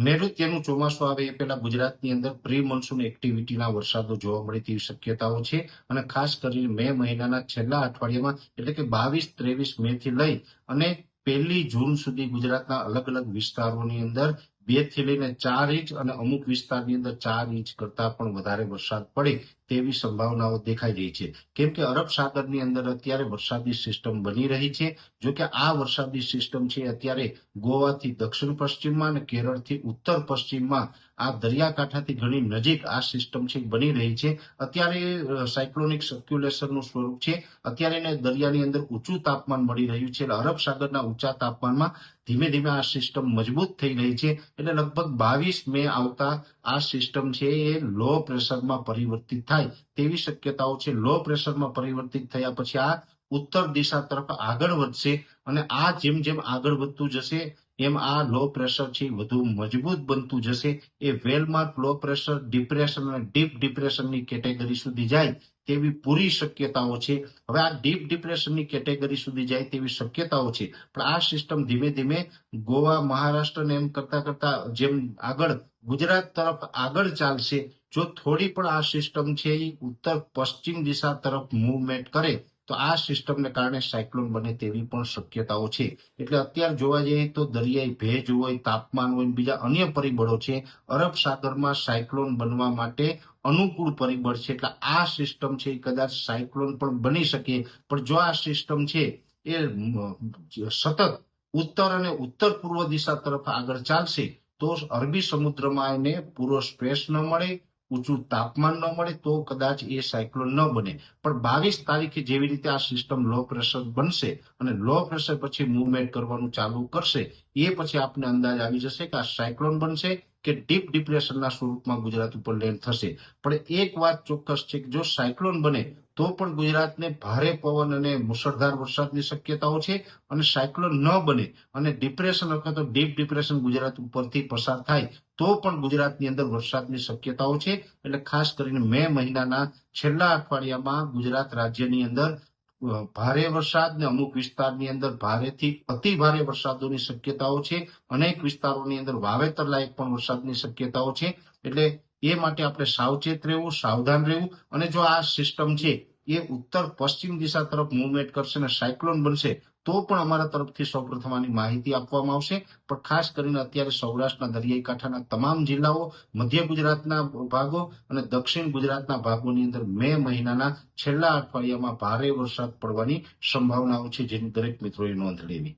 નૈઋત્યનું ચોમાસું આવે એ પહેલા ગુજરાતની અંદર પ્રી મોન્સૂન એક્ટિવિટીના વરસાદો જોવા મળે તેવી શક્યતાઓ છે અને ખાસ કરીને મે મહિનાના છેલ્લા અઠવાડિયામાં એટલે કે 22-23 મે થી લઈ અને 1 જૂન સુધી ગુજરાતના અલગ અલગ વિસ્તારોની અંદર 2 થી લઈને 4 ઇંચ અને અમુક વિસ્તારની અંદર 4 ઇંચ કરતા પણ વધારે વરસાદ પડે તેવી સંભાવનાઓ દેખાઈ રહી છે. કેમ કે અરબ સાગરની અંદર અત્યારે વરસાદી સિસ્ટમ બની રહી છે. જો કે આ વરસાદી સિસ્ટમ છે અત્યારે ગોવાથી દક્ષિણ પશ્ચિમમાં અને કેરળથી ઉત્તર પશ્ચિમમાં આ દરિયાકાંઠાથી ઘણી નજીક આ સિસ્ટમ છે બની રહી છે. અત્યારે સાયક્લોનિક સર્ક્યુલેશનનું સ્વરૂપ છે. અત્યારે એને દરિયાની અંદર ઊંચું તાપમાન મળી રહ્યું છે. એટલે અરબ સાગરના ઊંચા તાપમાનમાં ધીમે ધીમે આ સિસ્ટમ મજબૂત થઈ રહી છે. એટલે લગભગ 22 મે આવતા આ સિસ્ટમ છે એ લો પ્રેશરમાં પરિવર્તિત થાય તેવી શક્યતાઓ છે. લો પ્રેશરમાં પરિવર્તિત થયા પછી આ ઉત્તર દિશા તરફ આગળ વધશે અને આ જેમ જેમ આગળ વધતું જશે એમ આ લો પ્રેશર છે વધુ મજબૂત બનતું જશે. એ વેલમાર્ક લો પ્રેશર, ડિપ્રેશન અને ડીપ ડિપ્રેશનની કેટેગરી સુધી જાય તેવી પૂરી શક્યતાઓ છે. હવે આ ડીપ ડિપ્રેશનની કેટેગરી સુધી જાય તેવી શક્યતાઓ છે, પણ આ સિસ્ટમ ધીમે ધીમે ગોવા, મહારાષ્ટ્રને એમ કરતા કરતા જેમ આગળ ગુજરાત તરફ આગળ ચાલશે. જો થોડી પણ આ સિસ્ટમ છે એ ઉત્તર પશ્ચિમ દિશા તરફ મૂવમેન્ટ કરે તો આ સિસ્ટમને કારણે સાયક્લોન બને તેવી પણ શક્યતાઓ છે. એટલે અત્યારે જોવા જઈએ તો દરિયાઈ ભેજ હોય, તાપમાન હોય, બીજા અન્ય પરિબળો છે અરબ સાગરમાં સાયક્લોન બનવા માટે અનુકૂળ પરિબળ છે. એટલે આ સિસ્ટમ છે કદાચ સાયક્લોન પણ બની શકે. પણ જો આ સિસ્ટમ છે એ સતત ઉત્તર અને ઉત્તર પૂર્વ દિશા તરફ આગળ ચાલશે તો અરબી સમુદ્રમાં એને પૂરો સ્પેસ ન મળે, ઊંચું તાપમાન ન મળે તો કદાચ એ સાયક્લોન ન બને. પણ 22 તારીખે જેવી રીતે આ સિસ્ટમ લો પ્રેશર બનશે અને લો પ્રેશર પછી મૂવમેન્ટ કરવાનું ચાલુ કરશે એ પછી આપને અંદાજ આવી જશે કે આ સાયક્લોન બનશે કે ડીપ ડિપ્રેશનના સ્વરૂપમાં ગુજરાત ઉપર લેન્ડ થશે. પણ એક વાત ચોક્કસ છે કે જો સાયક્લોન બને તો પણ ગુજરાતને ભારે પવન અને મુશળધાર વરસાદની શક્યતાઓ છે. અને સાયક્લોન ન બને અને ડિપ્રેશન અથવા તો ડીપ ડિપ્રેશન ગુજરાત ઉપરથી પસાર થાય તો પણ ગુજરાતની અંદર વરસાદની શક્યતાઓ છે. એટલે ખાસ કરીને મે મહિનાના છેલ્લા અઠવાડિયામાં ગુજરાત રાજ્યની અંદર ભારે વરસાદ ને અમુક વિસ્તારની અંદર ભારેથી અતિ ભારે વરસાદોની શક્યતાઓ છે. અનેક વિસ્તારોની અંદર વાવેતર લાયક પણ વરસાદની શક્યતાઓ છે. એટલે એ માટે આપણે સાવચેત રહેવું, સાવધાન રહેવું. અને જો આ સિસ્ટમ છે એ ઉત્તર પશ્ચિમ દિશા તરફ મૂવમેન્ટ કરશે અને સાયક્લોન બનશે તો પણ અમારા તરફથી સૌપ્રથમ આની માહિતી આપવામાં આવશે. પણ ખાસ કરીને અત્યારે સૌરાષ્ટ્રના દરિયાઈ કાંઠાના તમામ જિલ્લાઓ, મધ્ય ગુજરાતના ભાગો અને દક્ષિણ ગુજરાતના ભાગોની અંદર મે મહિનાના છેલ્લા અઠવાડિયામાં ભારે વરસાદ પડવાની સંભાવનાઓ છે, જેની દરેક મિત્રોએ નોંધ લેવી.